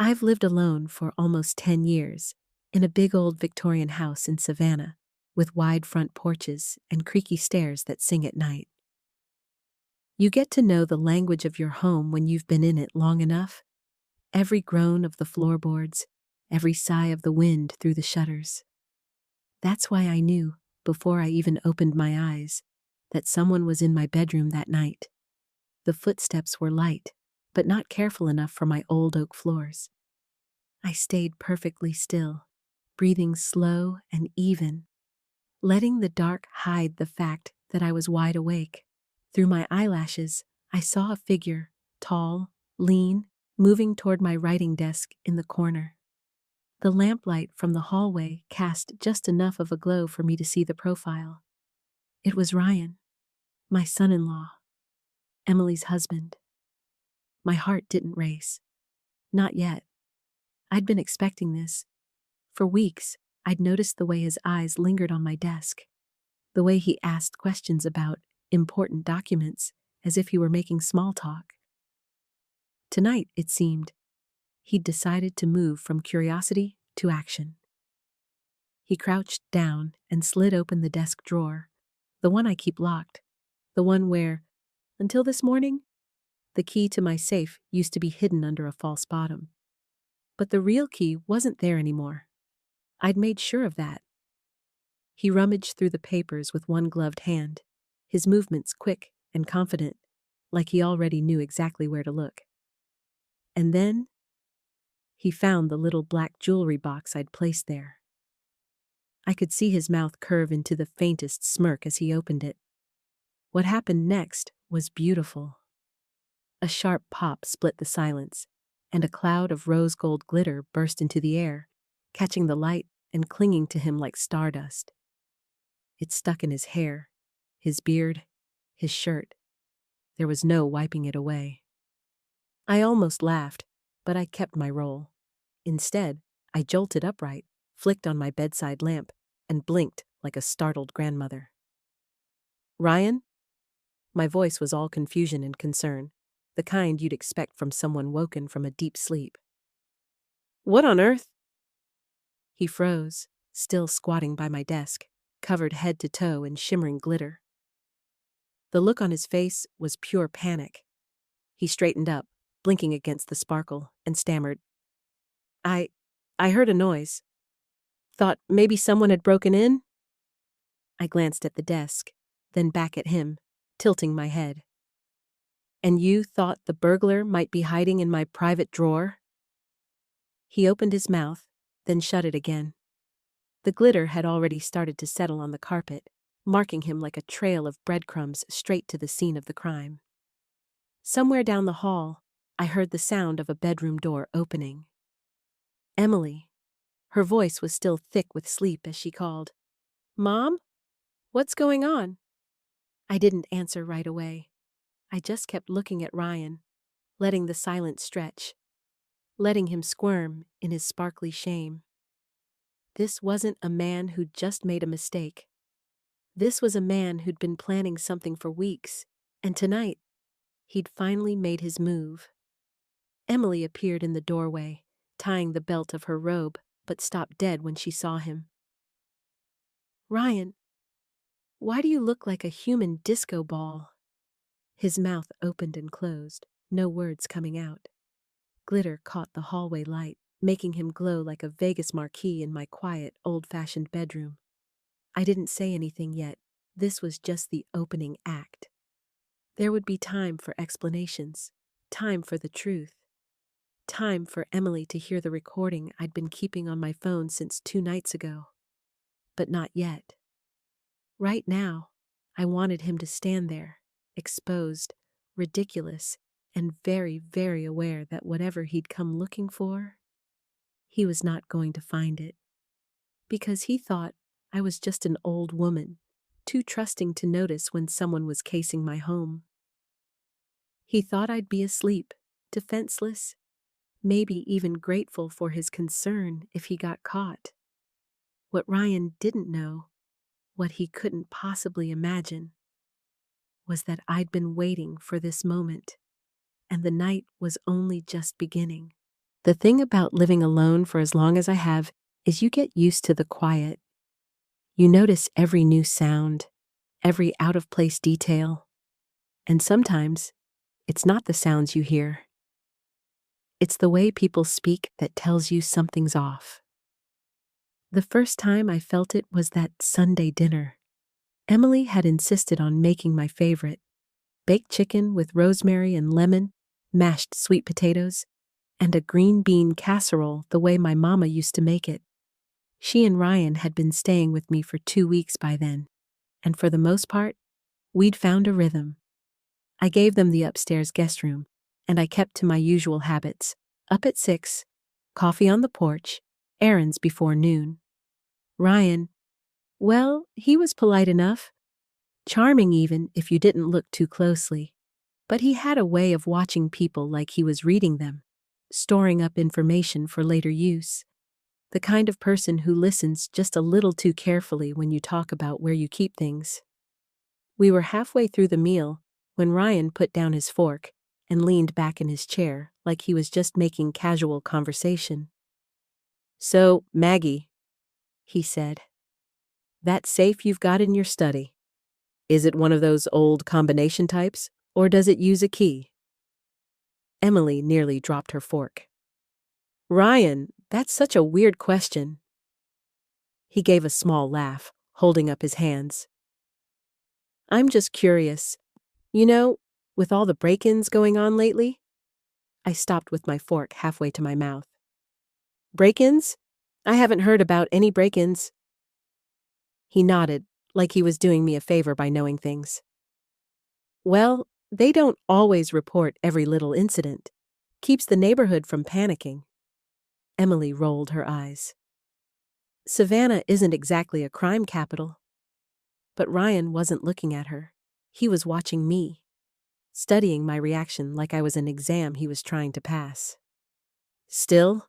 I've lived alone for almost 10 years in a big old Victorian house in Savannah with wide front porches and creaky stairs that sing at night. You get to know the language of your home when you've been in it long enough. Every groan of the floorboards, every sigh of the wind through the shutters. That's why I knew, before I even opened my eyes, that someone was in my bedroom that night. The footsteps were light, but not careful enough for my old oak floors. I stayed perfectly still, breathing slow and even, letting the dark hide the fact that I was wide awake. Through my eyelashes, I saw a figure, tall, lean, moving toward my writing desk in the corner. The lamplight from the hallway cast just enough of a glow for me to see the profile. It was Ryan, my son-in-law, Emily's husband. My heart didn't race. Not yet. I'd been expecting this. For weeks, I'd noticed the way his eyes lingered on my desk, the way he asked questions about important documents as if he were making small talk. Tonight, it seemed, he'd decided to move from curiosity to action. He crouched down and slid open the desk drawer, the one I keep locked, the one where, until this morning, the key to my safe used to be hidden under a false bottom. But the real key wasn't there anymore. I'd made sure of that. He rummaged through the papers with one gloved hand, his movements quick and confident, like he already knew exactly where to look. And then, he found the little black jewelry box I'd placed there. I could see his mouth curve into the faintest smirk as he opened it. What happened next was beautiful. A sharp pop split the silence, and a cloud of rose gold glitter burst into the air, catching the light and clinging to him like stardust. It stuck in his hair, his beard, his shirt. There was no wiping it away. I almost laughed, but I kept my role. Instead, I jolted upright, flicked on my bedside lamp, and blinked like a startled grandmother. "Ryan?" My voice was all confusion and concern, the kind you'd expect from someone woken from a deep sleep. "What on earth?" He froze, still squatting by my desk, covered head to toe in shimmering glitter. The look on his face was pure panic. He straightened up, blinking against the sparkle, and stammered, I heard a noise. Thought maybe someone had broken in?" I glanced at the desk, then back at him, tilting my head. "And you thought the burglar might be hiding in my private drawer?" He opened his mouth, then shut it again. The glitter had already started to settle on the carpet, marking him like a trail of breadcrumbs straight to the scene of the crime. Somewhere down the hall, I heard the sound of a bedroom door opening. Emily. Her voice was still thick with sleep as she called, "Mom? What's going on?" I didn't answer right away. I just kept looking at Ryan, letting the silence stretch, letting him squirm in his sparkly shame. This wasn't a man who'd just made a mistake. This was a man who'd been planning something for weeks, and tonight, he'd finally made his move. Emily appeared in the doorway, tying the belt of her robe, but stopped dead when she saw him. "Ryan, why do you look like a human disco ball?" His mouth opened and closed, no words coming out. Glitter caught the hallway light, making him glow like a Vegas marquee in my quiet, old-fashioned bedroom. I didn't say anything yet. This was just the opening act. There would be time for explanations, time for the truth, time for Emily to hear the recording I'd been keeping on my phone since 2 nights ago. But not yet. Right now, I wanted him to stand there, exposed, ridiculous, and very, very aware that whatever he'd come looking for, he was not going to find it. Because he thought I was just an old woman, too trusting to notice when someone was casing my home. He thought I'd be asleep, defenseless, maybe even grateful for his concern if he got caught. What Ryan didn't know, what he couldn't possibly imagine, was that I'd been waiting for this moment, and the night was only just beginning. The thing about living alone for as long as I have is you get used to the quiet. You notice every new sound, every out-of-place detail. And sometimes, it's not the sounds you hear. It's the way people speak that tells you something's off. The first time I felt it was that Sunday dinner. Emily had insisted on making my favorite, baked chicken with rosemary and lemon, mashed sweet potatoes, and a green bean casserole the way my mama used to make it. She and Ryan had been staying with me for 2 weeks by then, and for the most part, we'd found a rhythm. I gave them the upstairs guest room, and I kept to my usual habits. Up at 6, coffee on the porch, errands before noon. Ryan, well, he was polite enough, charming even if you didn't look too closely. But he had a way of watching people like he was reading them, storing up information for later use. The kind of person who listens just a little too carefully when you talk about where you keep things. We were halfway through the meal when Ryan put down his fork and leaned back in his chair like he was just making casual conversation. "So, Maggie," he said, "that safe you've got in your study, is it one of those old combination types, or does it use a key?" Emily nearly dropped her fork. "Ryan, that's such a weird question." He gave a small laugh, holding up his hands. "I'm just curious. You know, with all the break-ins going on lately?" I stopped with my fork halfway to my mouth. "Break-ins? I haven't heard about any break-ins." He nodded, like he was doing me a favor by knowing things. "Well, they don't always report every little incident. Keeps the neighborhood from panicking." Emily rolled her eyes. "Savannah isn't exactly a crime capital." But Ryan wasn't looking at her. He was watching me, studying my reaction like I was an exam he was trying to pass. "Still,"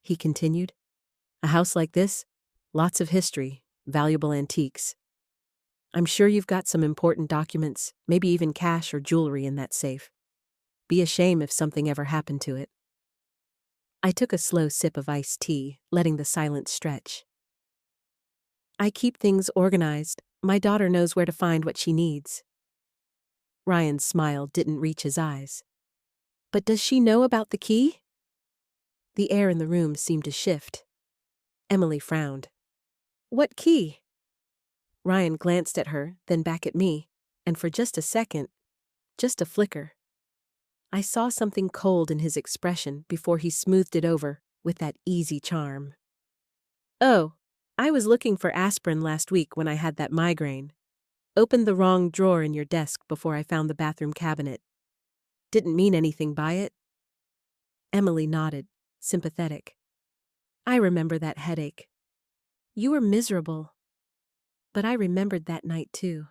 he continued, "a house like this, lots of history, valuable antiques. I'm sure you've got some important documents, maybe even cash or jewelry in that safe. Be a shame if something ever happened to it." I took a slow sip of iced tea, letting the silence stretch. "I keep things organized. My daughter knows where to find what she needs." Ryan's smile didn't reach his eyes. "But does she know about the key?" The air in the room seemed to shift. Emily frowned. "What key?" Ryan glanced at her, then back at me, and for just a second, just a flicker, I saw something cold in his expression before he smoothed it over with that easy charm. "Oh, I was looking for aspirin last week when I had that migraine. Opened the wrong drawer in your desk before I found the bathroom cabinet. Didn't mean anything by it." Emily nodded, sympathetic. "I remember that headache. You were miserable." But I remembered that night too.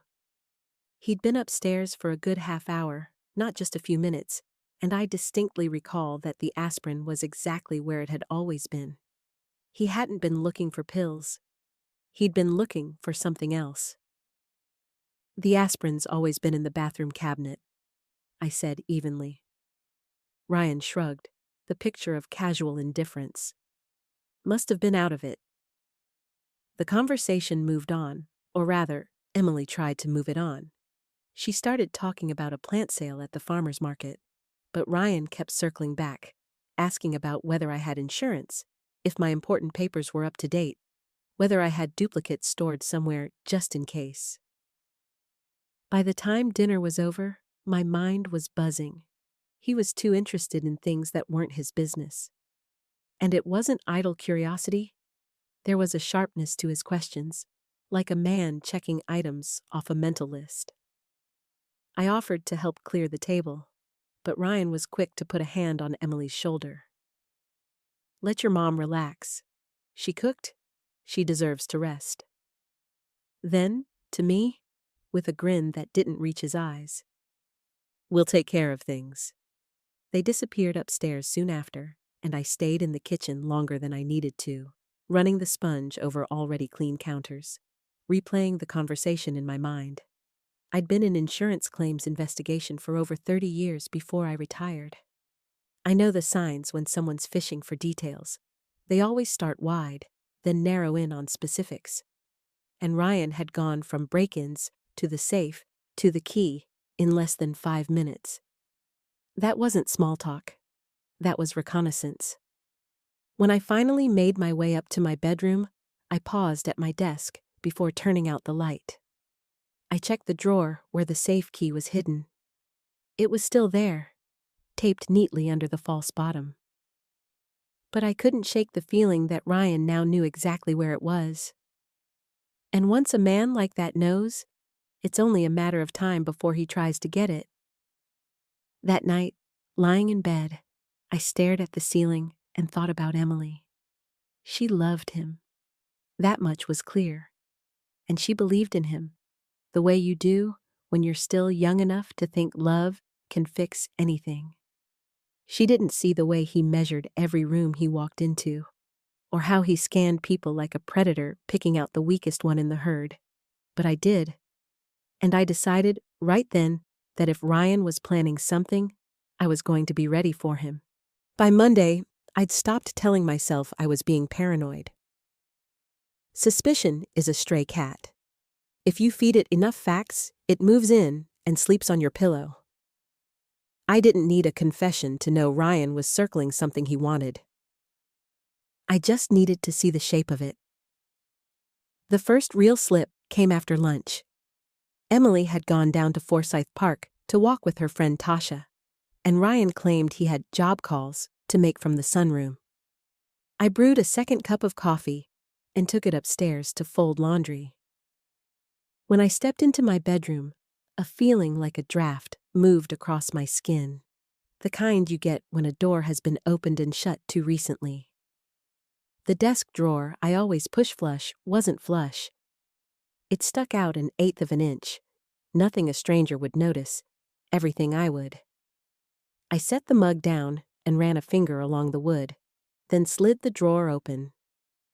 He'd been upstairs for a good half hour, not just a few minutes, and I distinctly recall that the aspirin was exactly where it had always been. He hadn't been looking for pills. He'd been looking for something else. "The aspirin's always been in the bathroom cabinet," I said evenly. Ryan shrugged, the picture of casual indifference. "Must have been out of it." The conversation moved on, or rather, Emily tried to move it on. She started talking about a plant sale at the farmer's market, but Ryan kept circling back, asking about whether I had insurance, if my important papers were up to date, whether I had duplicates stored somewhere just in case. By the time dinner was over, my mind was buzzing. He was too interested in things that weren't his business. And it wasn't idle curiosity. There was a sharpness to his questions, like a man checking items off a mental list. I offered to help clear the table, but Ryan was quick to put a hand on Emily's shoulder. "Let your mom relax. She cooked. She deserves to rest." Then, to me, with a grin that didn't reach his eyes, "We'll take care of things." They disappeared upstairs soon after, and I stayed in the kitchen longer than I needed to, running the sponge over already clean counters, replaying the conversation in my mind. I'd been in insurance claims investigation for over 30 years before I retired. I know the signs when someone's fishing for details. They always start wide, then narrow in on specifics. And Ryan had gone from break-ins to the safe to the key in less than 5 minutes. That wasn't small talk. That was reconnaissance. When I finally made my way up to my bedroom, I paused at my desk before turning out the light. I checked the drawer where the safe key was hidden. It was still there, taped neatly under the false bottom. But I couldn't shake the feeling that Ryan now knew exactly where it was. And once a man like that knows, it's only a matter of time before he tries to get it. That night, lying in bed, I stared at the ceiling and thought about Emily. She loved him. That much was clear. And she believed in him, the way you do when you're still young enough to think love can fix anything. She didn't see the way he measured every room he walked into, or how he scanned people like a predator picking out the weakest one in the herd. But I did. And I decided right then that if Ryan was planning something, I was going to be ready for him. By Monday, I'd stopped telling myself I was being paranoid. Suspicion is a stray cat. If you feed it enough facts, it moves in and sleeps on your pillow. I didn't need a confession to know Ryan was circling something he wanted. I just needed to see the shape of it. The first real slip came after lunch. Emily had gone down to Forsyth Park to walk with her friend Tasha, and Ryan claimed he had job calls to make from the sunroom. I brewed a second cup of coffee and took it upstairs to fold laundry. When I stepped into my bedroom, a feeling like a draft moved across my skin, the kind you get when a door has been opened and shut too recently. The desk drawer I always push flush wasn't flush. It stuck out 1/8 of an inch. Nothing a stranger would notice, everything I would. I set the mug down and ran a finger along the wood, then slid the drawer open.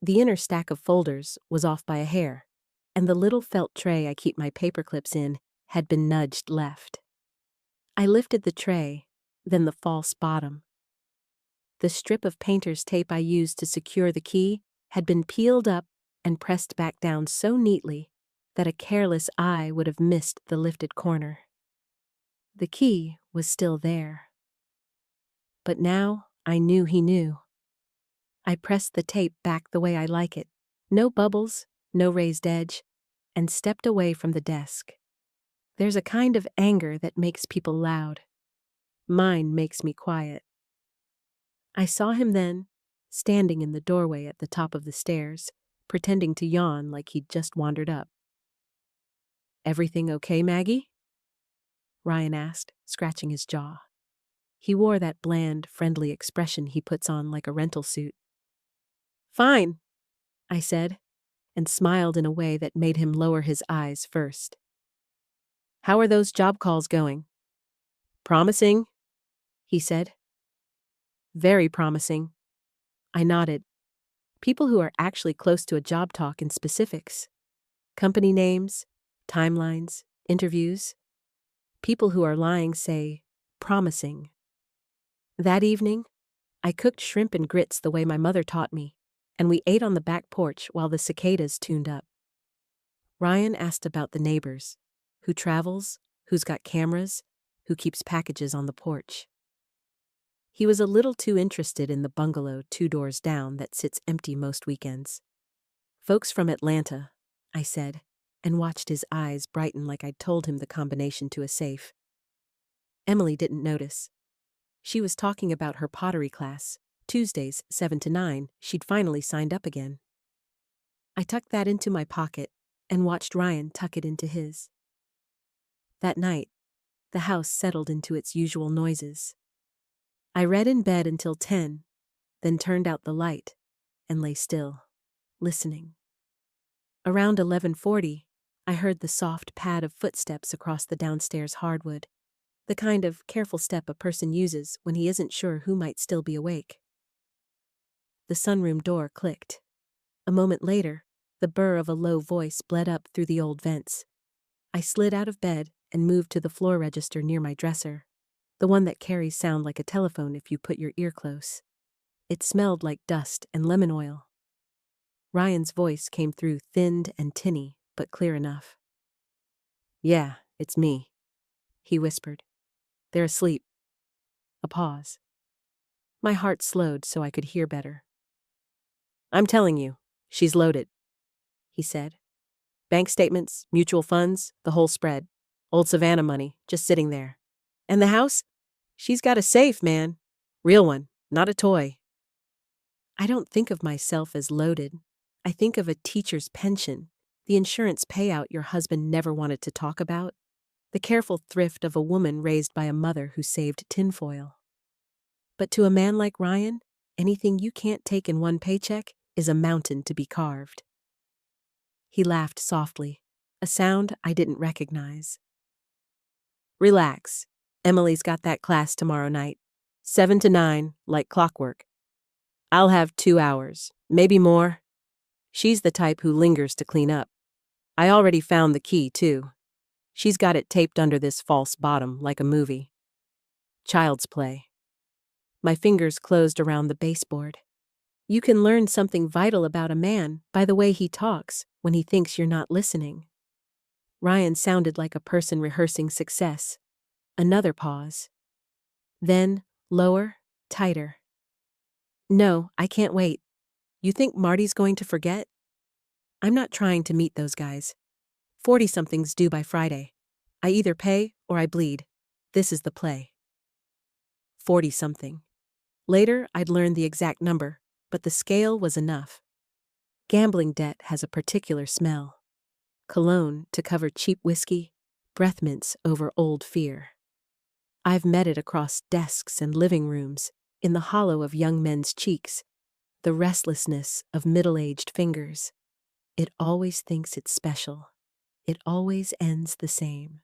The inner stack of folders was off by a hair, and the little felt tray I keep my paper clips in had been nudged left. I lifted the tray, then the false bottom. The strip of painter's tape I used to secure the key had been peeled up and pressed back down so neatly that a careless eye would have missed the lifted corner. The key was still there. But now I knew he knew. I pressed the tape back the way I like it, no bubbles, no raised edge, and stepped away from the desk. There's a kind of anger that makes people loud. Mine makes me quiet. I saw him then, standing in the doorway at the top of the stairs, pretending to yawn like he'd just wandered up. "Everything okay, Maggie?" Ryan asked, scratching his jaw. He wore that bland, friendly expression he puts on like a rental suit. "Fine," I said, and smiled in a way that made him lower his eyes first. "How are those job calls going?" "Promising," he said. "Very promising." I nodded. People who are actually close to a job talk in specifics. Company names, timelines, interviews. People who are lying say, promising. That evening, I cooked shrimp and grits the way my mother taught me, and we ate on the back porch while the cicadas tuned up. Ryan asked about the neighbors, who travels, who's got cameras, who keeps packages on the porch. He was a little too interested in the bungalow 2 doors down that sits empty most weekends. "Folks from Atlanta," I said, and watched his eyes brighten like I'd told him the combination to a safe. Emily didn't notice. She was talking about her pottery class, Tuesdays 7 to 9, she'd finally signed up again. I tucked that into my pocket and watched Ryan tuck it into his. That night, the house settled into its usual noises. I read in bed until 10, then turned out the light and lay still, listening. Around 11:40, I heard the soft pad of footsteps across the downstairs hardwood, the kind of careful step a person uses when he isn't sure who might still be awake. The sunroom door clicked. A moment later, the burr of a low voice bled up through the old vents. I slid out of bed and moved to the floor register near my dresser. The one that carries sound like a telephone if you put your ear close. It smelled like dust and lemon oil. Ryan's voice came through thinned and tinny, but clear enough. "Yeah, it's me," he whispered. "They're asleep." A pause. My heart slowed so I could hear better. "I'm telling you, she's loaded," he said. "Bank statements, mutual funds, the whole spread. Old Savannah money, just sitting there. And the house? She's got a safe, man. Real one, not a toy." I don't think of myself as loaded. I think of a teacher's pension, the insurance payout your husband never wanted to talk about, the careful thrift of a woman raised by a mother who saved tinfoil. But to a man like Ryan, anything you can't take in one paycheck is a mountain to be carved. He laughed softly, a sound I didn't recognize. "Relax. Emily's got that class tomorrow night. 7 to 9, like clockwork. I'll have 2 hours, maybe more. She's the type who lingers to clean up. I already found the key, too. She's got it taped under this false bottom like a movie. Child's play." My fingers closed around the baseboard. You can learn something vital about a man by the way he talks when he thinks you're not listening. Ryan sounded like a person rehearsing success. Another pause. Then, lower, tighter. "No, I can't wait. You think Marty's going to forget? I'm not trying to meet those guys. 40-somethings due by Friday. I either pay or I bleed. This is the play." 40-something. Later, I'd learn the exact number, but the scale was enough. Gambling debt has a particular smell. Cologne to cover cheap whiskey, breath mints over old fear. I've met it across desks and living rooms, in the hollow of young men's cheeks, the restlessness of middle-aged fingers. It always thinks it's special. It always ends the same.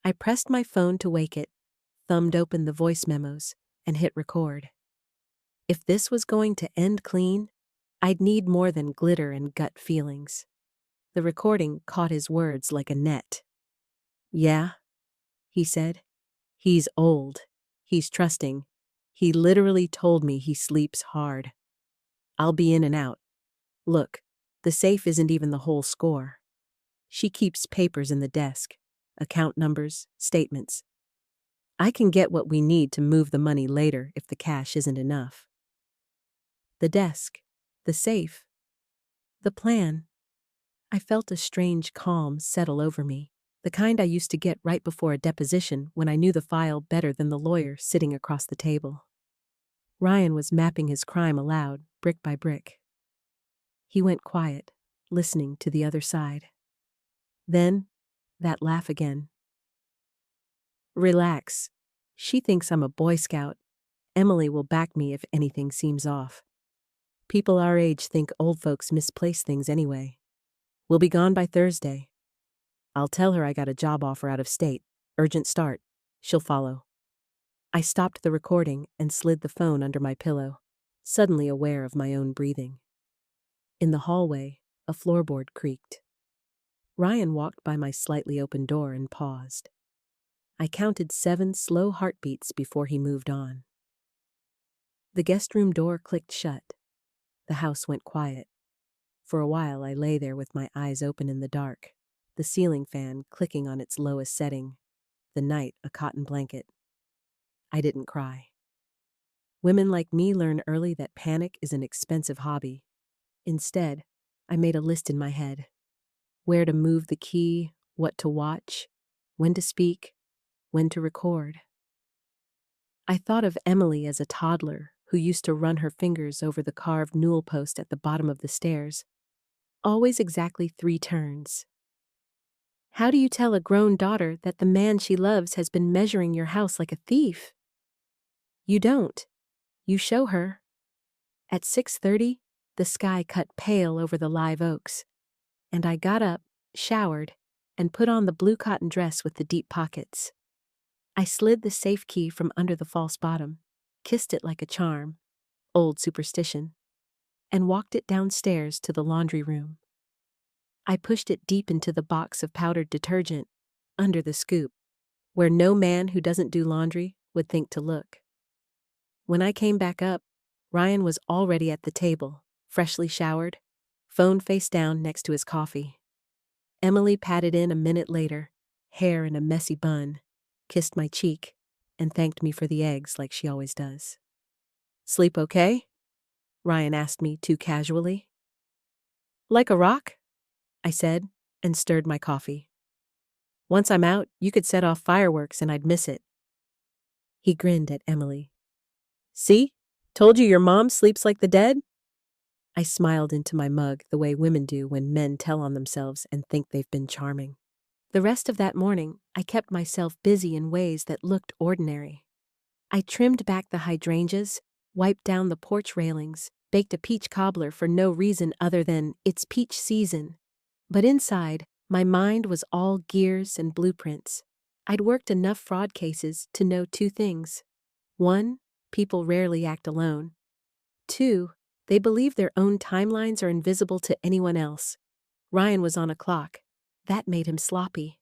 I pressed my phone to wake it, thumbed open the voice memos, and hit record. If this was going to end clean, I'd need more than glitter and gut feelings. The recording caught his words like a net. "Yeah," he said. "He's old. He's trusting. He literally told me he sleeps hard. I'll be in and out. Look, the safe isn't even the whole score. She keeps papers in the desk, account numbers, statements. I can get what we need to move the money later if the cash isn't enough." The desk, the safe, the plan. I felt a strange calm settle over me, the kind I used to get right before a deposition when I knew the file better than the lawyer sitting across the table. Ryan was mapping his crime aloud, brick by brick. He went quiet, listening to the other side. Then, that laugh again. "Relax. She thinks I'm a Boy Scout. Emily will back me if anything seems off. People our age think old folks misplace things anyway. We'll be gone by Thursday. I'll tell her I got a job offer out of state. Urgent start. She'll follow." I stopped the recording and slid the phone under my pillow, suddenly aware of my own breathing. In the hallway, a floorboard creaked. Ryan walked by my slightly open door and paused. I counted 7 slow heartbeats before he moved on. The guest room door clicked shut. The house went quiet. For a while I lay there with my eyes open in the dark, the ceiling fan clicking on its lowest setting, the night a cotton blanket. I didn't cry. Women like me learn early that panic is an expensive hobby. Instead, I made a list in my head. Where to move the key, what to watch, when to speak, when to record. I thought of Emily as a toddler who used to run her fingers over the carved newel post at the bottom of the stairs. Always exactly 3 turns. How do you tell a grown daughter that the man she loves has been measuring your house like a thief? You don't. You show her. At 6:30, the sky cut pale over the live oaks, and I got up, showered, and put on the blue cotton dress with the deep pockets. I slid the safe key from under the false bottom, kissed it like a charm, old superstition, and walked it downstairs to the laundry room. I pushed it deep into the box of powdered detergent, under the scoop, where no man who doesn't do laundry would think to look. When I came back up, Ryan was already at the table, freshly showered, phone face down next to his coffee. Emily patted in a minute later, hair in a messy bun, kissed my cheek, and thanked me for the eggs like she always does. "Sleep okay?" Ryan asked me too casually. "Like a rock?" I said, and stirred my coffee. "Once I'm out, you could set off fireworks and I'd miss it." He grinned at Emily. "See? Told you your mom sleeps like the dead?" I smiled into my mug the way women do when men tell on themselves and think they've been charming. The rest of that morning, I kept myself busy in ways that looked ordinary. I trimmed back the hydrangeas, wiped down the porch railings, baked a peach cobbler for no reason other than it's peach season. But inside, my mind was all gears and blueprints. I'd worked enough fraud cases to know two things. 1, people rarely act alone. 2, they believe their own timelines are invisible to anyone else. Ryan was on a clock. That made him sloppy.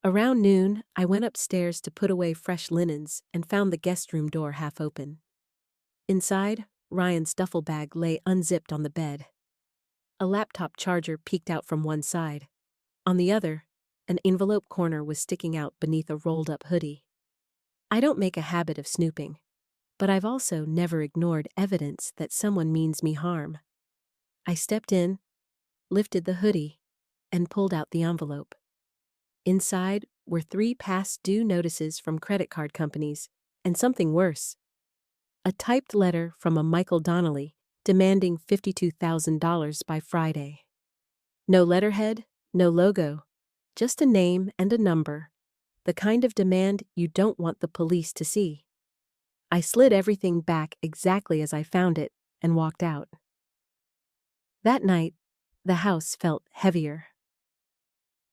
Around noon, I went upstairs to put away fresh linens and found the guest room door half open. Inside, Ryan's duffel bag lay unzipped on the bed. A laptop charger peeked out from one side. On the other, an envelope corner was sticking out beneath a rolled-up hoodie. I don't make a habit of snooping, but I've also never ignored evidence that someone means me harm. I stepped in, lifted the hoodie, and pulled out the envelope. Inside were 3 past due notices from credit card companies, and something worse. A typed letter from a Michael Donnelly demanding $52,000 by Friday. No letterhead, no logo, just a name and a number, the kind of demand you don't want the police to see. I slid everything back exactly as I found it and walked out. That night, the house felt heavier.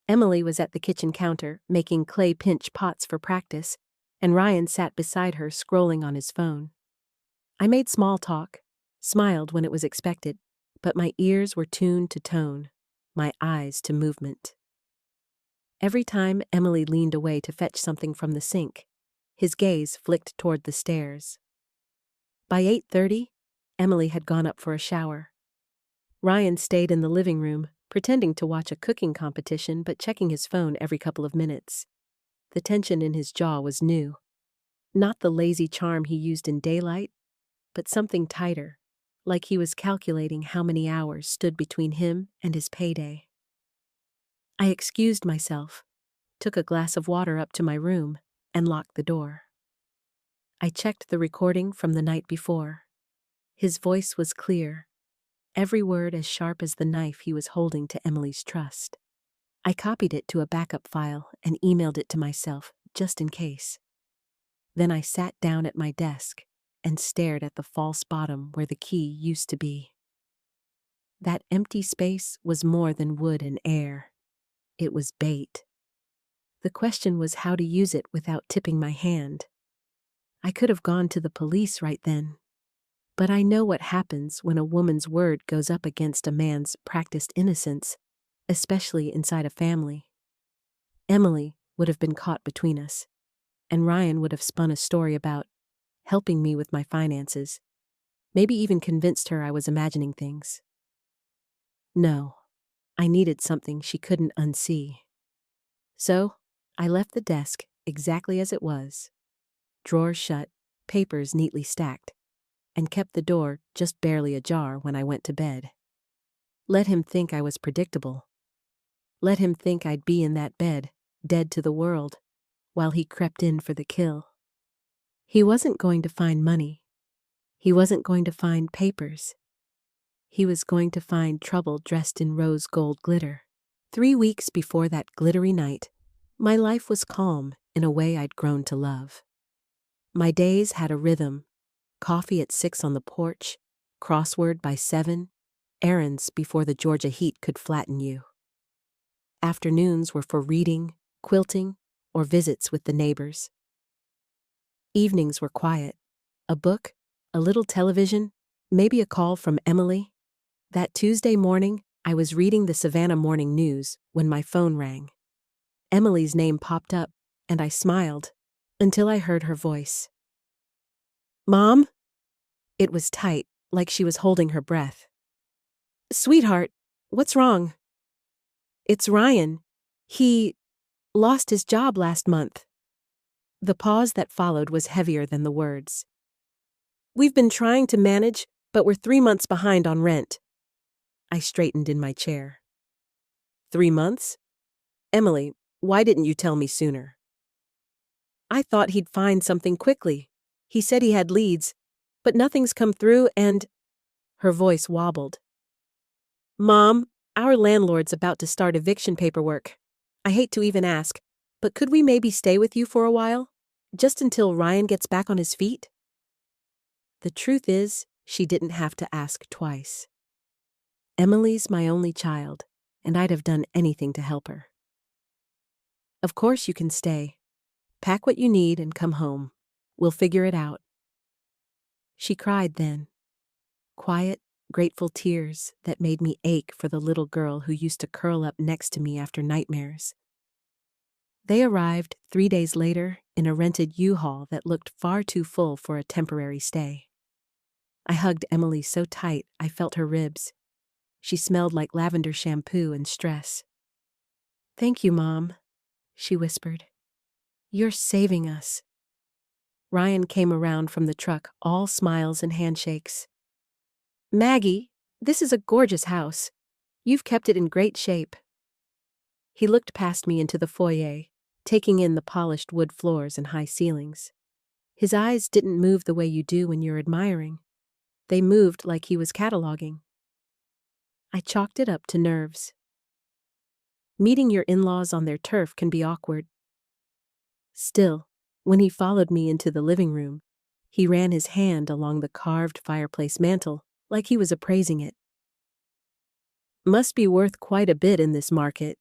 Emily was at the kitchen counter making clay pinch pots for practice, and Ryan sat beside her scrolling on his phone. I made small talk, smiled when it was expected, but my ears were tuned to tone, my eyes to movement. Every time Emily leaned away to fetch something from the sink, his gaze flicked toward the stairs. By 8:30, Emily had gone up for a shower. Ryan stayed in the living room, pretending to watch a cooking competition but checking his phone every couple of minutes. The tension in his jaw was new. Not the lazy charm he used in daylight, but something tighter, like he was calculating how many hours stood between him and his payday. I excused myself, took a glass of water up to my room, and locked the door. I checked the recording from the night before. His voice was clear, every word as sharp as the knife he was holding to Emily's trust. I copied it to a backup file and emailed it to myself, just in case. Then I sat down at my desk and stared at the false bottom where the key used to be. That empty space was more than wood and air. It was bait. The question was how to use it without tipping my hand. I could have gone to the police right then. But I know what happens when a woman's word goes up against a man's practiced innocence, especially inside a family. Emily would have been caught between us, and Ryan would have spun a story about helping me with my finances, maybe even convinced her I was imagining things. No, I needed something she couldn't unsee. So, I left the desk exactly as it was, drawers shut, papers neatly stacked, and kept the door just barely ajar when I went to bed. Let him think I was predictable. Let him think I'd be in that bed, dead to the world, while he crept in for the kill. He wasn't going to find money. He wasn't going to find papers. He was going to find trouble dressed in rose gold glitter. 3 weeks before that glittery night, my life was calm in a way I'd grown to love. My days had a rhythm: coffee at 6 on the porch, crossword by 7, errands before the Georgia heat could flatten you. Afternoons were for reading, quilting, or visits with the neighbors. Evenings were quiet: a book, a little television, maybe a call from Emily. That Tuesday morning, I was reading the Savannah Morning News when my phone rang. Emily's name popped up, and I smiled until I heard her voice. "Mom?" It was tight, like she was holding her breath. "Sweetheart, what's wrong?" "It's Ryan. He lost his job last month." The pause that followed was heavier than the words. "We've been trying to manage, but we're 3 months behind on rent." I straightened in my chair. 3 months? Emily, why didn't you tell me sooner? I thought he'd find something quickly. He said he had leads, but nothing's come through and… Her voice wobbled. "Mom, our landlord's about to start eviction paperwork. I hate to even ask, but could we maybe stay with you for a while? Just until Ryan gets back on his feet?" The truth is, she didn't have to ask twice. Emily's my only child, and I'd have done anything to help her. "Of course you can stay. Pack what you need and come home. We'll figure it out." She cried then. Quiet, grateful tears that made me ache for the little girl who used to curl up next to me after nightmares. They arrived 3 days later in a rented U-Haul that looked far too full for a temporary stay. I hugged Emily so tight I felt her ribs. She smelled like lavender shampoo and stress. "Thank you, Mom," she whispered. "You're saving us." Ryan came around from the truck, all smiles and handshakes. "Maggie, this is a gorgeous house. You've kept it in great shape." He looked past me into the foyer, taking in the polished wood floors and high ceilings. His eyes didn't move the way you do when you're admiring. They moved like he was cataloging. I chalked it up to nerves. Meeting your in-laws on their turf can be awkward. Still, when he followed me into the living room, he ran his hand along the carved fireplace mantel like he was appraising it. "Must be worth quite a bit in this market,"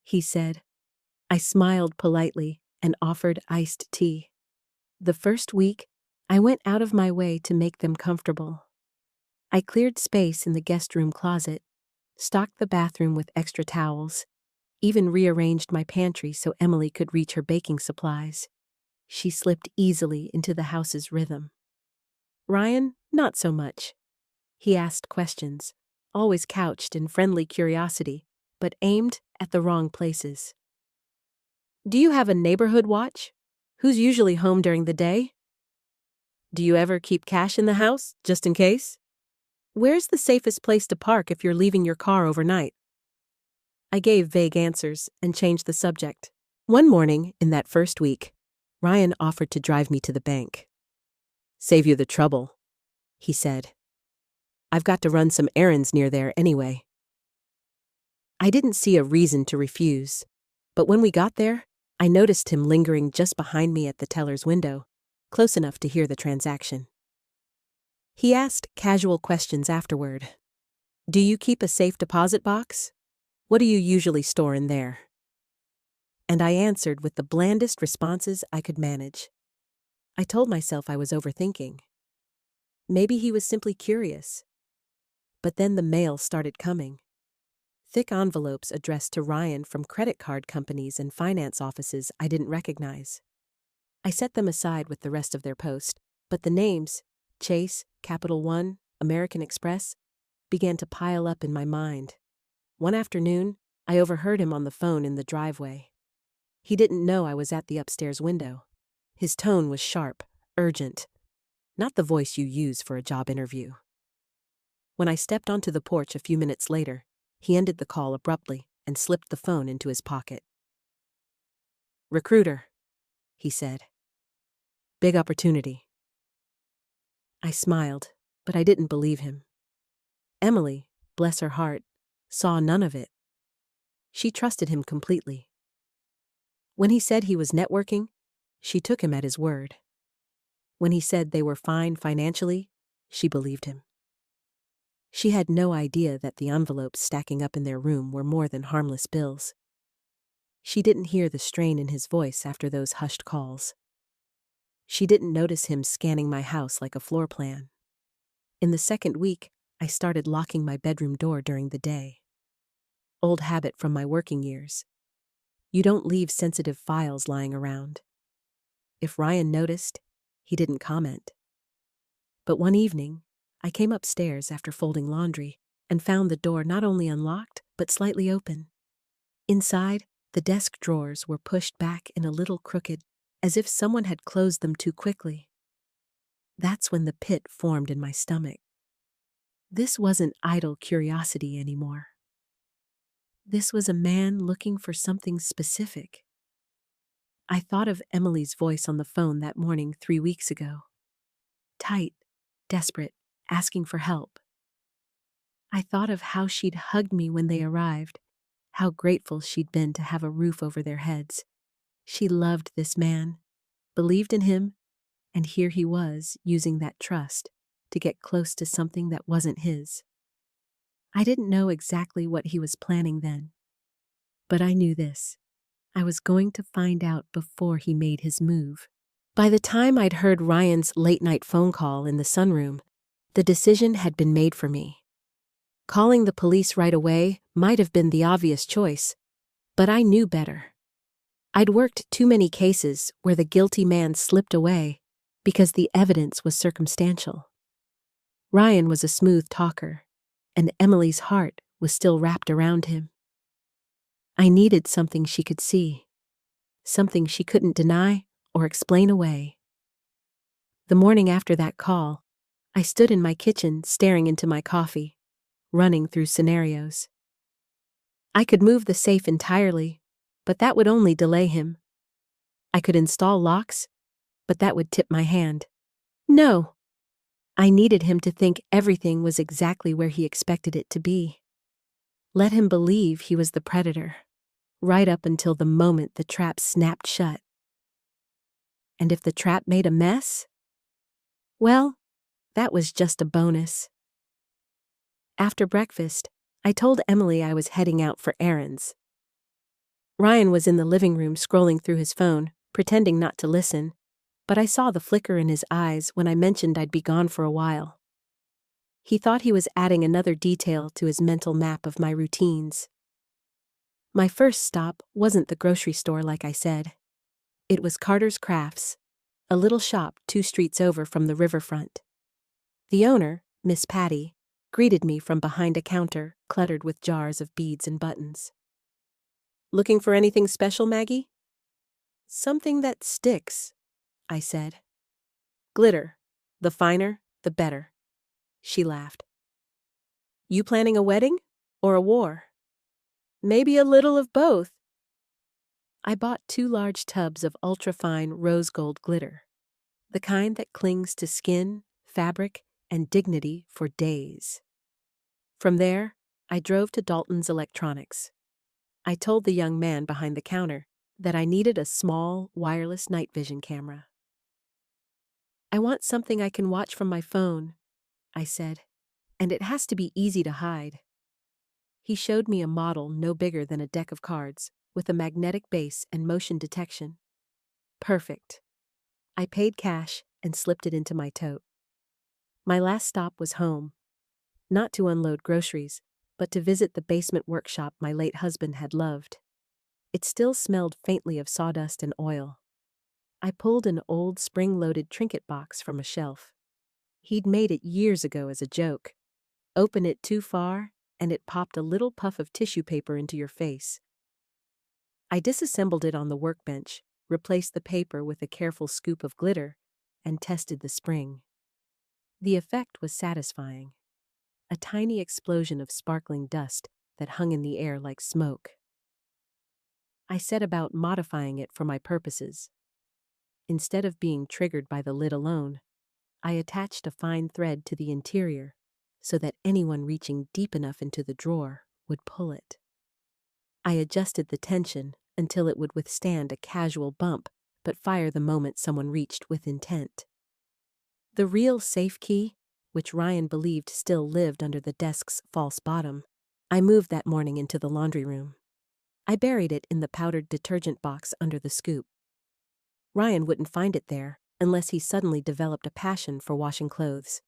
he said. I smiled politely and offered iced tea. The first week, I went out of my way to make them comfortable. I cleared space in the guest room closet, stocked the bathroom with extra towels, even rearranged my pantry so Emily could reach her baking supplies. She slipped easily into the house's rhythm. Ryan, not so much. He asked questions, always couched in friendly curiosity, but aimed at the wrong places. "Do you have a neighborhood watch? Who's usually home during the day? Do you ever keep cash in the house, just in case? Where's the safest place to park if you're leaving your car overnight?" I gave vague answers and changed the subject. One morning, in that first week, Ryan offered to drive me to the bank. "Save you the trouble," he said. "I've got to run some errands near there anyway." I didn't see a reason to refuse, but when we got there, I noticed him lingering just behind me at the teller's window, close enough to hear the transaction. He asked casual questions afterward. "Do you keep a safe deposit box? What do you usually store in there?" And I answered with the blandest responses I could manage. I told myself I was overthinking. Maybe he was simply curious. But then the mail started coming. Thick envelopes addressed to Ryan from credit card companies and finance offices I didn't recognize. I set them aside with the rest of their post, but the names, Chase, Capital One, American Express, began to pile up in my mind. One afternoon, I overheard him on the phone in the driveway. He didn't know I was at the upstairs window. His tone was sharp, urgent, not the voice you use for a job interview. When I stepped onto the porch a few minutes later, he ended the call abruptly and slipped the phone into his pocket. "Recruiter," he said. "Big opportunity." I smiled, but I didn't believe him. Emily, bless her heart, saw none of it. She trusted him completely. When he said he was networking, she took him at his word. When he said they were fine financially, she believed him. She had no idea that the envelopes stacking up in their room were more than harmless bills. She didn't hear the strain in his voice after those hushed calls. She didn't notice him scanning my house like a floor plan. In the second week, I started locking my bedroom door during the day. Old habit from my working years. You don't leave sensitive files lying around. If Ryan noticed, he didn't comment. But one evening, I came upstairs after folding laundry and found the door not only unlocked, but slightly open. Inside, the desk drawers were pushed back in a little crooked, as if someone had closed them too quickly. That's when the pit formed in my stomach. This wasn't idle curiosity anymore. This was a man looking for something specific. I thought of Emily's voice on the phone that morning 3 weeks ago. Tight, desperate, asking for help. I thought of how she'd hugged me when they arrived, how grateful she'd been to have a roof over their heads. She loved this man, believed in him, and here he was using that trust to get close to something that wasn't his. I didn't know exactly what he was planning then, but I knew this. I was going to find out before he made his move. By the time I'd heard Ryan's late-night phone call in the sunroom, the decision had been made for me. Calling the police right away might have been the obvious choice, but I knew better. I'd worked too many cases where the guilty man slipped away because the evidence was circumstantial. Ryan was a smooth talker, and Emily's heart was still wrapped around him. I needed something she could see, something she couldn't deny or explain away. The morning after that call, I stood in my kitchen staring into my coffee, running through scenarios. I could move the safe entirely, but that would only delay him. I could install locks, but that would tip my hand. No, I needed him to think everything was exactly where he expected it to be. Let him believe he was the predator, right up until the moment the trap snapped shut. And if the trap made a mess? Well, that was just a bonus. After breakfast, I told Emily I was heading out for errands. Ryan was in the living room scrolling through his phone, pretending not to listen, but I saw the flicker in his eyes when I mentioned I'd be gone for a while. He thought he was adding another detail to his mental map of my routines. My first stop wasn't the grocery store like I said. It was Carter's Crafts, a little shop 2 streets over from the riverfront. The owner, Miss Patty, greeted me from behind a counter cluttered with jars of beads and buttons. "Looking for anything special, Maggie?" "Something that sticks," I said. "Glitter. The finer, the better." She laughed. "You planning a wedding or a war?" "Maybe a little of both." I bought 2 large tubs of ultra-fine rose gold glitter, the kind that clings to skin, fabric, and dignity for days. From there, I drove to Dalton's Electronics. I told the young man behind the counter that I needed a small, wireless night vision camera. "I want something I can watch from my phone," I said, "and it has to be easy to hide." He showed me a model no bigger than a deck of cards, with a magnetic base and motion detection. Perfect. I paid cash and slipped it into my tote. My last stop was home, not to unload groceries, but to visit the basement workshop my late husband had loved. It still smelled faintly of sawdust and oil. I pulled an old spring-loaded trinket box from a shelf. He'd made it years ago as a joke. Open it too far, and it popped a little puff of tissue paper into your face. I disassembled it on the workbench, replaced the paper with a careful scoop of glitter, and tested the spring. The effect was satisfying. A tiny explosion of sparkling dust that hung in the air like smoke. I set about modifying it for my purposes. Instead of being triggered by the lid alone, I attached a fine thread to the interior so that anyone reaching deep enough into the drawer would pull it. I adjusted the tension until it would withstand a casual bump but fire the moment someone reached with intent. The real safe key, which Ryan believed still lived under the desk's false bottom, I moved that morning into the laundry room. I buried it in the powdered detergent box under the scoop. Ryan wouldn't find it there unless he suddenly developed a passion for washing clothes.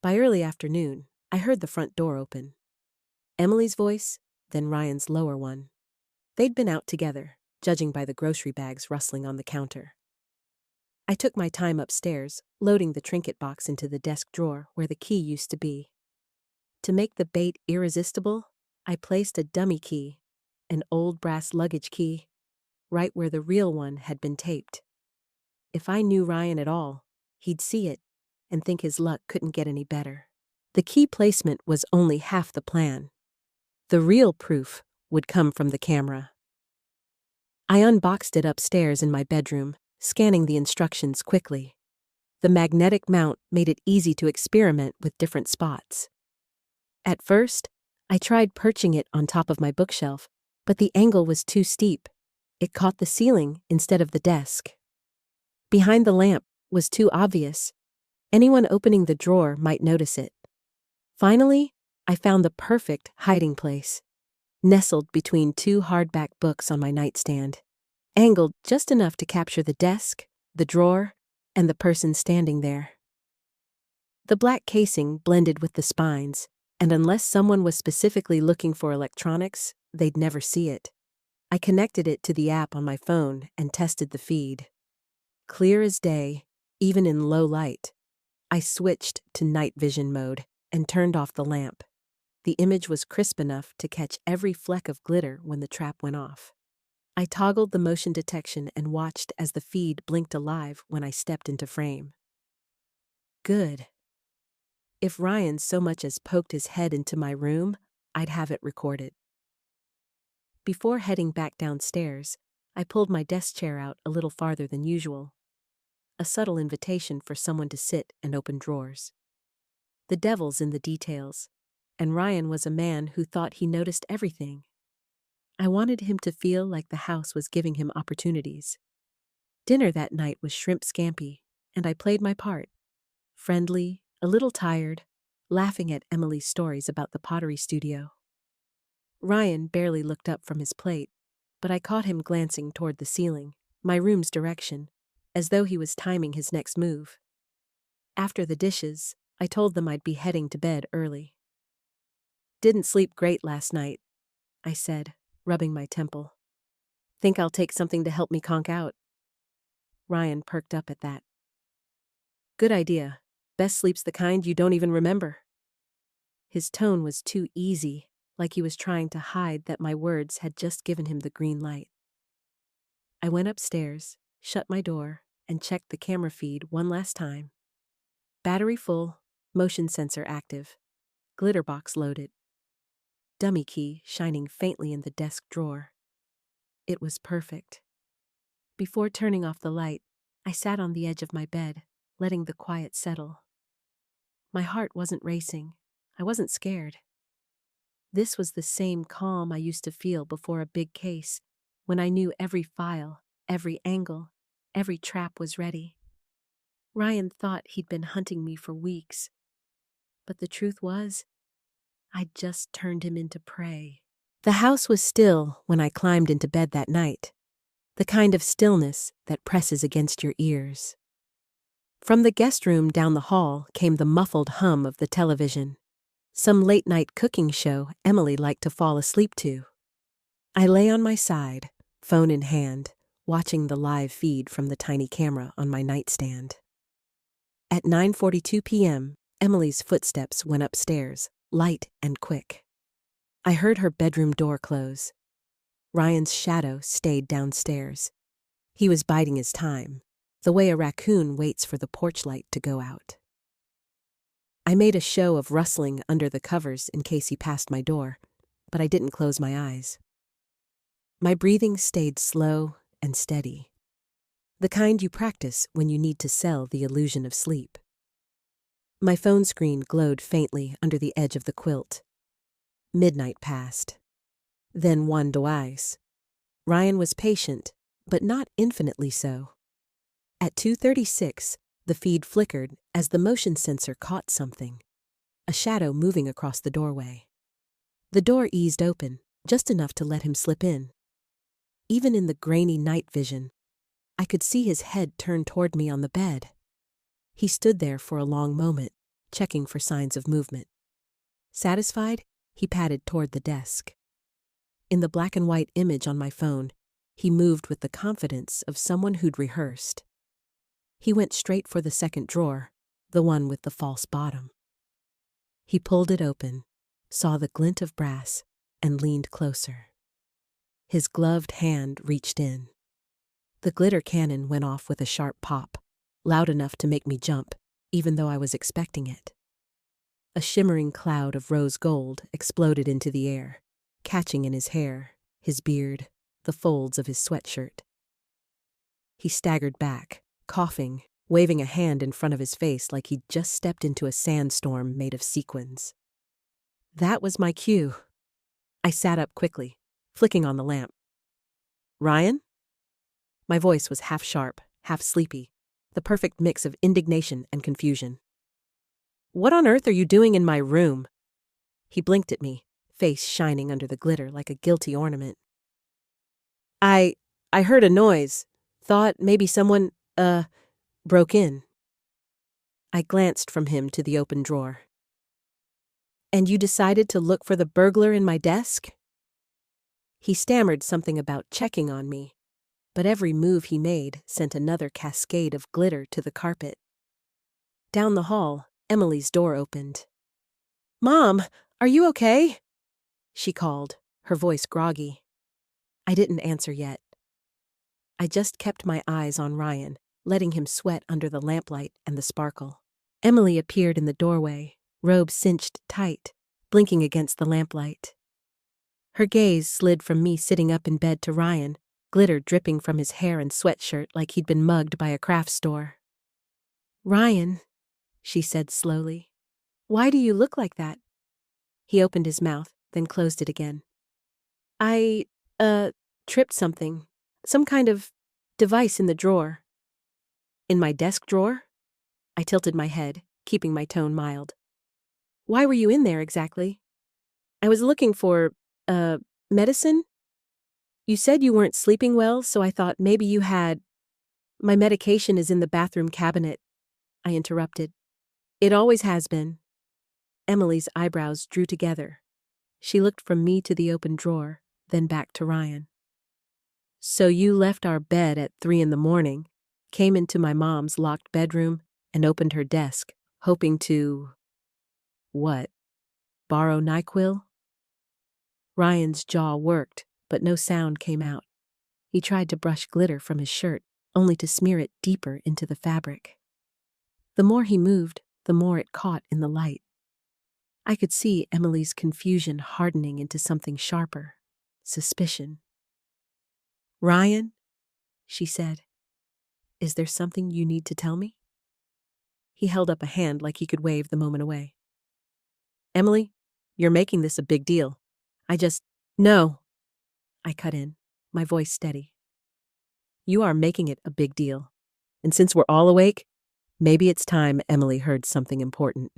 By early afternoon, I heard the front door open. Emily's voice, then Ryan's lower one. They'd been out together, judging by the grocery bags rustling on the counter. I took my time upstairs, loading the trinket box into the desk drawer where the key used to be. To make the bait irresistible, I placed a dummy key, an old brass luggage key, right where the real one had been taped. If I knew Ryan at all, he'd see it and think his luck couldn't get any better. The key placement was only half the plan. The real proof would come from the camera. I unboxed it upstairs in my bedroom, scanning the instructions quickly. The magnetic mount made it easy to experiment with different spots. At first, I tried perching it on top of my bookshelf, but the angle was too steep. It caught the ceiling instead of the desk. Behind the lamp was too obvious. Anyone opening the drawer might notice it. Finally, I found the perfect hiding place, nestled between two hardback books on my nightstand, angled just enough to capture the desk, the drawer, and the person standing there. The black casing blended with the spines, and unless someone was specifically looking for electronics, they'd never see it. I connected it to the app on my phone and tested the feed. Clear as day, even in low light. I switched to night vision mode and turned off the lamp. The image was crisp enough to catch every fleck of glitter when the trap went off. I toggled the motion detection and watched as the feed blinked alive when I stepped into frame. Good. If Ryan so much as poked his head into my room, I'd have it recorded. Before heading back downstairs, I pulled my desk chair out a little farther than usual. A subtle invitation for someone to sit and open drawers. The devil's in the details, and Ryan was a man who thought he noticed everything. I wanted him to feel like the house was giving him opportunities. Dinner that night was shrimp scampi, and I played my part. Friendly, a little tired, laughing at Emily's stories about the pottery studio. Ryan barely looked up from his plate, but I caught him glancing toward the ceiling, my room's direction, as though he was timing his next move. After the dishes, I told them I'd be heading to bed early. Didn't sleep great last night, I said, rubbing my temple. Think I'll take something to help me conk out. Ryan perked up at that. Good idea. Best sleep's the kind you don't even remember. His tone was too easy, like he was trying to hide that my words had just given him the green light. I went upstairs, shut my door, and checked the camera feed one last time. Battery full, motion sensor active, glitter box loaded. Dummy key shining faintly in the desk drawer. It was perfect. Before turning off the light, I sat on the edge of my bed, letting the quiet settle. My heart wasn't racing. I wasn't scared. This was the same calm I used to feel before a big case, when I knew every file, every angle, every trap was ready. Ryan thought he'd been hunting me for weeks, but the truth was, I'd just turned him into prey. The house was still when I climbed into bed that night, the kind of stillness that presses against your ears. From the guest room down the hall came the muffled hum of the television, some late-night cooking show Emily liked to fall asleep to. I lay on my side, phone in hand, watching the live feed from the tiny camera on my nightstand. At 9:42 p.m., Emily's footsteps went upstairs, light and quick. I heard her bedroom door close. Ryan's shadow stayed downstairs. He was biding his time, the way a raccoon waits for the porch light to go out. I made a show of rustling under the covers in case he passed my door, but I didn't close my eyes. My breathing stayed slow and steady, the kind you practice when you need to sell the illusion of sleep. My phone screen glowed faintly under the edge of the quilt. Midnight passed. Then one twice. Ryan was patient, but not infinitely so. At 2:36, the feed flickered as the motion sensor caught something, a shadow moving across the doorway. The door eased open, just enough to let him slip in. Even in the grainy night vision, I could see his head turn toward me on the bed. He stood there for a long moment, checking for signs of movement. Satisfied, he padded toward the desk. In the black and white image on my phone, He moved with the confidence of someone who'd rehearsed. He went straight for the second drawer, the one with the false bottom. He pulled it open, saw the glint of brass, and leaned closer. His gloved hand reached in. The glitter cannon went off with a sharp pop, loud enough to make me jump, even though I was expecting it. A shimmering cloud of rose gold exploded into the air, catching in his hair, his beard, the folds of his sweatshirt. He staggered back, coughing, waving a hand in front of his face like he'd just stepped into a sandstorm made of sequins. That was my cue. I sat up quickly, flicking on the lamp. "Ryan?" My voice was half sharp, half sleepy, the perfect mix of indignation and confusion. "What on earth are you doing in my room?" He blinked at me, face shining under the glitter like a guilty ornament. I heard a noise. Thought maybe someone, broke in." I glanced from him to the open drawer. "And you decided to look for the burglar in my desk?" He stammered something about checking on me, but every move he made sent another cascade of glitter to the carpet. Down the hall, Emily's door opened. "Mom, are you okay?" she called, her voice groggy. I didn't answer yet. I just kept my eyes on Ryan, letting him sweat under the lamplight and the sparkle. Emily appeared in the doorway, robe cinched tight, blinking against the lamplight. Her gaze slid from me sitting up in bed to Ryan, glitter dripping from his hair and sweatshirt like he'd been mugged by a craft store. "Ryan," she said slowly, "why do you look like that?" He opened his mouth, then closed it again. "I, tripped something. Some kind of device in the drawer." "In my desk drawer?" I tilted my head, keeping my tone mild. "Why were you in there exactly?" "I was looking for, medicine? You said you weren't sleeping well, so I thought maybe you had—" "My medication is in the bathroom cabinet," I interrupted. "It always has been." Emily's eyebrows drew together. She looked from me to the open drawer, then back to Ryan. "So you left our bed at 3 a.m, came into my mom's locked bedroom, and opened her desk, hoping to— what? Borrow NyQuil?" Ryan's jaw worked, but no sound came out. He tried to brush glitter from his shirt, only to smear it deeper into the fabric. The more he moved, the more it caught in the light. I could see Emily's confusion hardening into something sharper, suspicion. "Ryan," she said, "is there something you need to tell me?" He held up a hand like he could wave the moment away. "Emily, you're making this a big deal. No," I cut in, my voice steady. "You are making it a big deal. And since we're all awake, maybe it's time Emily heard something important."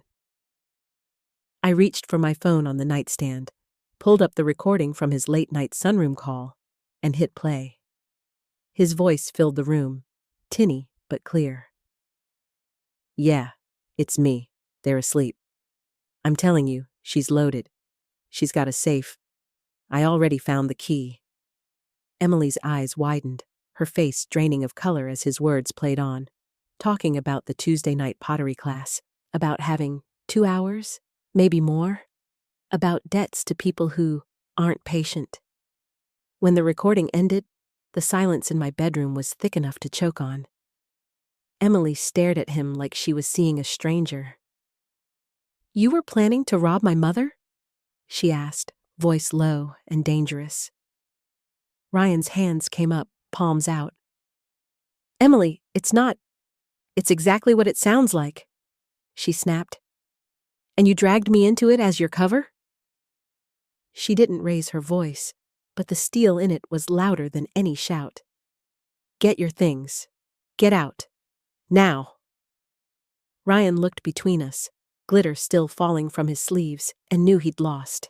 I reached for my phone on the nightstand, pulled up the recording from his late-night sunroom call, and hit play. His voice filled the room, tinny but clear. "Yeah, it's me. They're asleep. I'm telling you, she's loaded. She's got a safe. I already found the key." Emily's eyes widened, her face draining of color as his words played on, talking about the Tuesday night pottery class, about having 2 hours, maybe more, about debts to people who aren't patient. When the recording ended, the silence in my bedroom was thick enough to choke on. Emily stared at him like she was seeing a stranger. "You were planning to rob my mother?" she asked, voice low and dangerous. Ryan's hands came up, palms out. "Emily, it's exactly what it sounds like," she snapped. "And you dragged me into it as your cover?" She didn't raise her voice, but the steel in it was louder than any shout. "Get your things. Get out. Now." Ryan looked between us, glitter still falling from his sleeves, and knew he'd lost.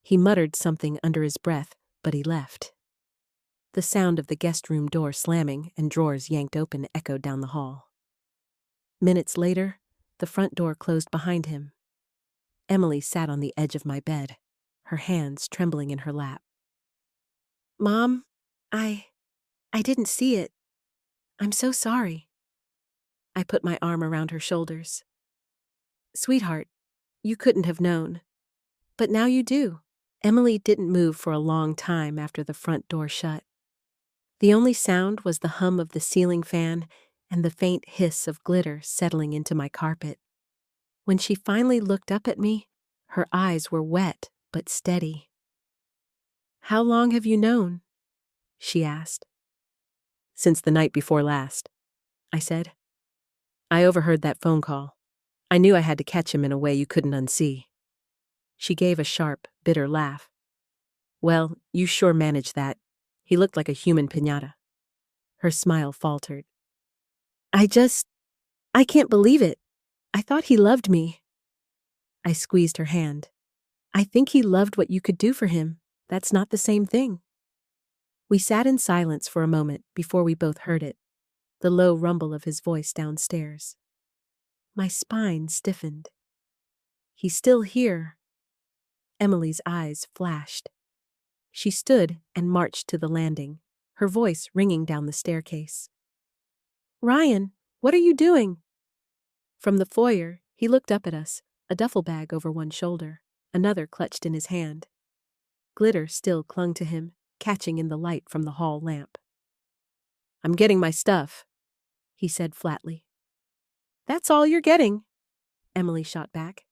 He muttered something under his breath, but he left. The sound of the guest room door slamming and drawers yanked open echoed down the hall. Minutes later, the front door closed behind him. Emily sat on the edge of my bed, her hands trembling in her lap. "Mom, I didn't see it. I'm so sorry. I put my arm around her shoulders. Sweetheart, you couldn't have known. But now you do. Emily didn't move for a long time after the front door shut. The only sound was the hum of the ceiling fan and the faint hiss of glitter settling into my carpet. When she finally looked up at me, her eyes were wet but steady. How long have you known? She asked. Since the night before last, I said. I overheard that phone call. I knew I had to catch him in a way you couldn't unsee. She gave a sharp, bitter laugh. Well, you sure managed that. He looked like a human piñata. Her smile faltered. I can't believe it. I thought he loved me. I squeezed her hand. I think he loved what you could do for him. That's not the same thing. We sat in silence for a moment before we both heard it, the low rumble of his voice downstairs. My spine stiffened. He's still here. Emily's eyes flashed. She stood and marched to the landing, her voice ringing down the staircase. Ryan, what are you doing? From the foyer, he looked up at us, a duffel bag over one shoulder, another clutched in his hand. Glitter still clung to him, catching in the light from the hall lamp. I'm getting my stuff, he said flatly. That's all you're getting, Emily shot back.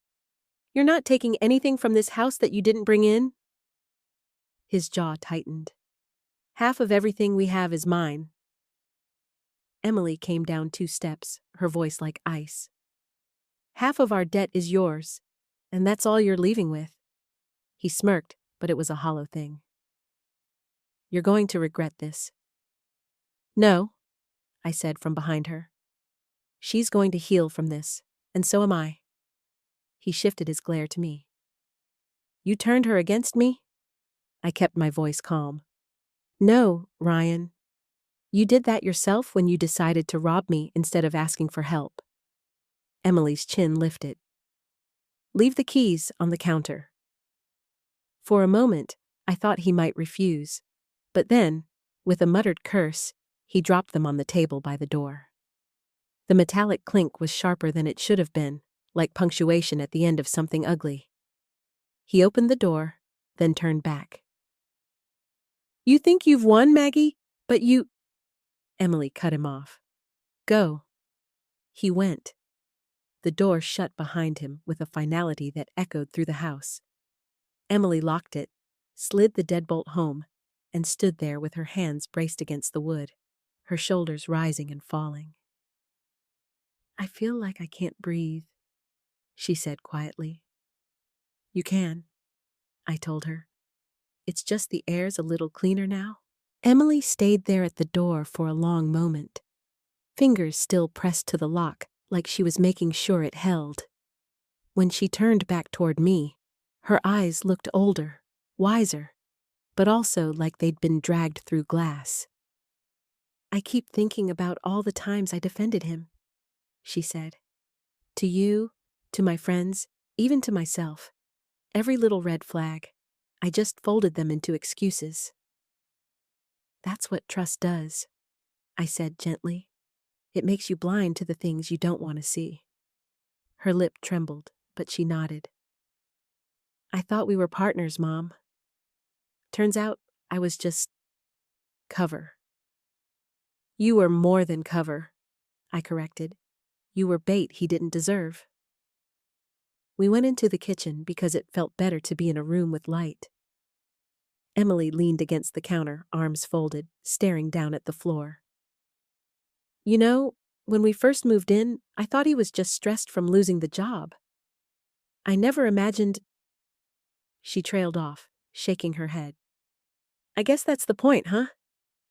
You're not taking anything from this house that you didn't bring in? His jaw tightened. Half of everything we have is mine. Emily came down 2 steps, her voice like ice. Half of our debt is yours, and that's all you're leaving with. He smirked, but it was a hollow thing. You're going to regret this. No, I said from behind her. She's going to heal from this, and so am I. He shifted his glare to me. You turned her against me? I kept my voice calm. No, Ryan. You did that yourself when you decided to rob me instead of asking for help. Emily's chin lifted. Leave the keys on the counter. For a moment, I thought he might refuse, but then, with a muttered curse, he dropped them on the table by the door. The metallic clink was sharper than it should have been, like punctuation at the end of something ugly. He opened the door, then turned back. You think you've won, Maggie? But you... Emily cut him off. Go. He went. The door shut behind him with a finality that echoed through the house. Emily locked it, slid the deadbolt home, and stood there with her hands braced against the wood, her shoulders rising and falling. I feel like I can't breathe, she said quietly. You can, I told her. It's just the air's a little cleaner now. Emily stayed there at the door for a long moment, fingers still pressed to the lock like she was making sure it held. When she turned back toward me, her eyes looked older, wiser, but also like they'd been dragged through glass. I keep thinking about all the times I defended him, she said. To you, to my friends, even to myself. Every little red flag. I just folded them into excuses. That's what trust does, I said gently. It makes you blind to the things you don't want to see. Her lip trembled, but she nodded. I thought we were partners, Mom. Turns out I was just cover. You were more than cover, I corrected. You were bait he didn't deserve. We went into the kitchen because it felt better to be in a room with light. Emily leaned against the counter, arms folded, staring down at the floor. You know, when we first moved in, I thought he was just stressed from losing the job. I never imagined... She trailed off, shaking her head. I guess that's the point, huh?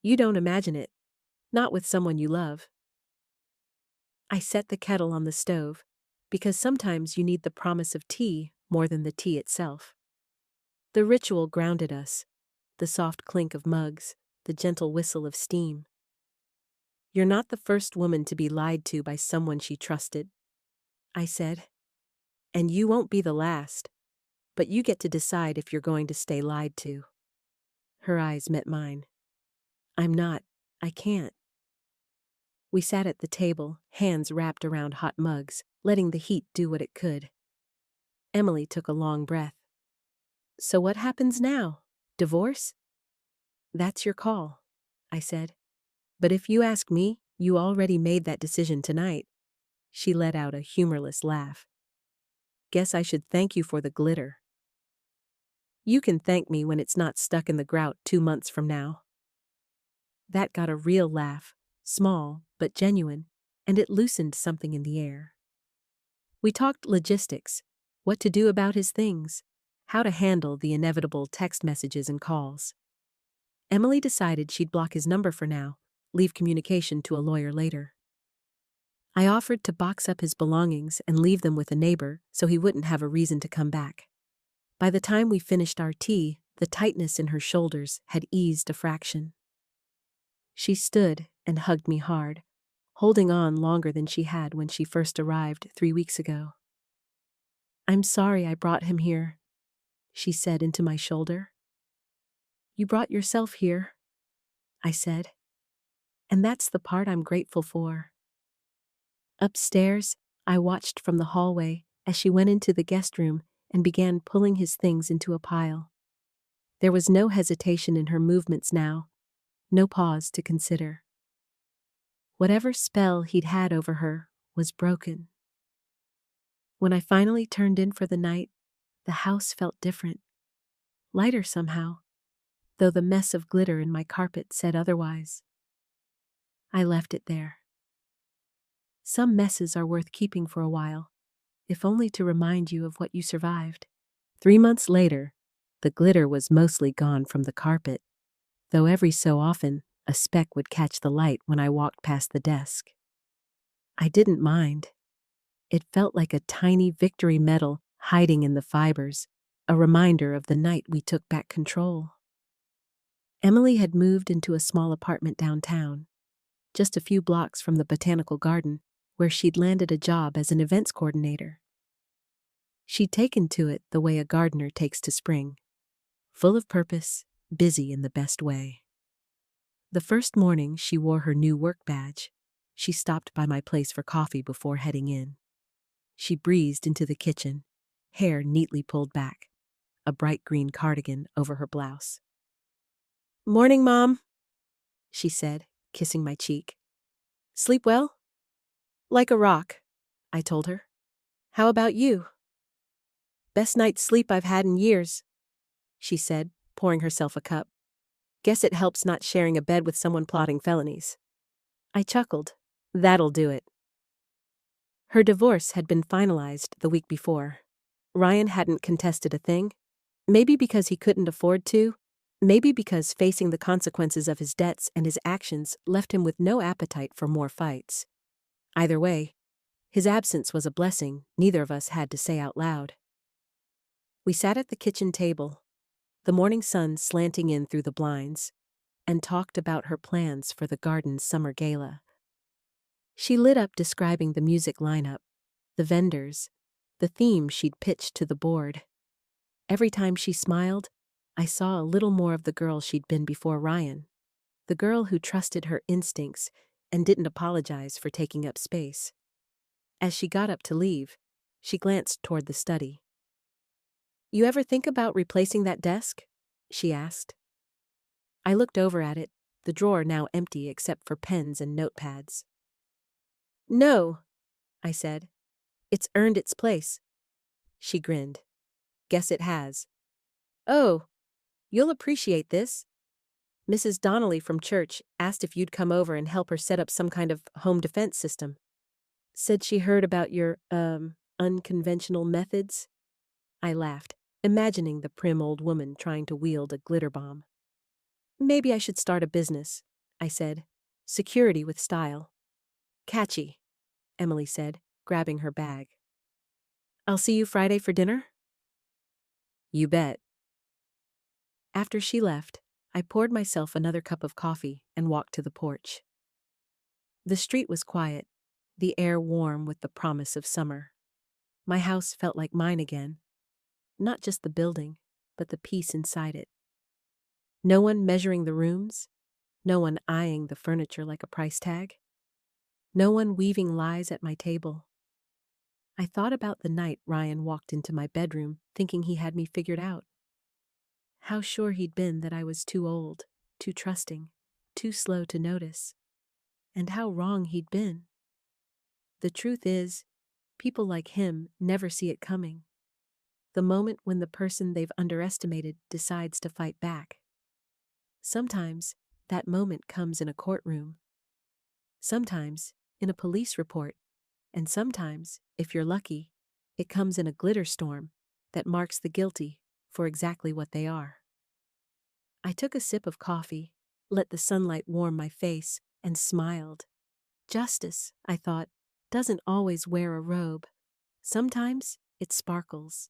You don't imagine it. Not with someone you love. I set the kettle on the stove, because sometimes you need the promise of tea more than the tea itself. The ritual grounded us, the soft clink of mugs, the gentle whistle of steam. You're not the first woman to be lied to by someone she trusted, I said. And you won't be the last, but you get to decide if you're going to stay lied to. Her eyes met mine. I'm not, I can't. We sat at the table, hands wrapped around hot mugs, letting the heat do what it could. Emily took a long breath. So what happens now? Divorce? That's your call, I said. But if you ask me, you already made that decision tonight. She let out a humorless laugh. Guess I should thank you for the glitter. You can thank me when it's not stuck in the grout 2 months from now. That got a real laugh, small but genuine, and it loosened something in the air. We talked logistics, what to do about his things, how to handle the inevitable text messages and calls. Emily decided she'd block his number for now, leave communication to a lawyer later. I offered to box up his belongings and leave them with a neighbor so he wouldn't have a reason to come back. By the time we finished our tea, the tightness in her shoulders had eased a fraction. She stood and hugged me hard, holding on longer than she had when she first arrived 3 weeks ago. I'm sorry I brought him here, she said into my shoulder. You brought yourself here, I said. And that's the part I'm grateful for. Upstairs, I watched from the hallway as she went into the guest room and began pulling his things into a pile. There was no hesitation in her movements now, no pause to consider. Whatever spell he'd had over her was broken. When I finally turned in for the night, the house felt different, lighter somehow, though the mess of glitter in my carpet said otherwise. I left it there. Some messes are worth keeping for a while, if only to remind you of what you survived. 3 months later, the glitter was mostly gone from the carpet, though every so often a speck would catch the light when I walked past the desk. I didn't mind. It felt like a tiny victory medal hiding in the fibers, a reminder of the night we took back control. Emily had moved into a small apartment downtown, just a few blocks from the botanical garden, where she'd landed a job as an events coordinator. She'd taken to it the way a gardener takes to spring, full of purpose, busy in the best way. The first morning she wore her new work badge, she stopped by my place for coffee before heading in. She breezed into the kitchen, hair neatly pulled back, a bright green cardigan over her blouse. "Morning, Mom," she said, kissing my cheek. "Sleep well?" "Like a rock," I told her. "How about you?" "Best night's sleep I've had in years," she said, pouring herself a cup. "Guess it helps not sharing a bed with someone plotting felonies." I chuckled. That'll do it. Her divorce had been finalized the week before. Ryan hadn't contested a thing. Maybe because he couldn't afford to. Maybe because facing the consequences of his debts and his actions left him with no appetite for more fights. Either way, his absence was a blessing neither of us had to say out loud. We sat at the kitchen table, the morning sun slanting in through the blinds, and talked about her plans for the garden's summer gala. She lit up describing the music lineup, the vendors, the theme she'd pitched to the board. Every time she smiled, I saw a little more of the girl she'd been before Ryan, the girl who trusted her instincts and didn't apologize for taking up space. As she got up to leave, she glanced toward the study. "You ever think about replacing that desk?" she asked. I looked over at it, the drawer now empty except for pens and notepads. "No," I said. "It's earned its place." She grinned. "Guess it has." "Oh, you'll appreciate this. Mrs. Donnelly from church asked if you'd come over and help her set up some kind of home defense system. Said she heard about your, unconventional methods." I laughed, imagining the prim old woman trying to wield a glitter bomb. "Maybe I should start a business," I said. "Security with style." "Catchy," Emily said, grabbing her bag. "I'll see you Friday for dinner?" "You bet." After she left, I poured myself another cup of coffee and walked to the porch. The street was quiet, the air warm with the promise of summer. My house felt like mine again. Not just the building, but the peace inside it. No one measuring the rooms, No one eyeing the furniture like a price tag. No one weaving lies at my table. I thought about the night Ryan walked into my bedroom thinking he had me figured out. How sure he'd been that I was too old, too trusting, too slow to notice. And how wrong he'd been. The truth is, people like him never see it coming. The moment when the person they've underestimated decides to fight back. Sometimes, that moment comes in a courtroom. Sometimes, in a police report. And sometimes, if you're lucky, it comes in a glitter storm that marks the guilty for exactly what they are. I took a sip of coffee, let the sunlight warm my face, and smiled. Justice, I thought, doesn't always wear a robe. Sometimes it sparkles.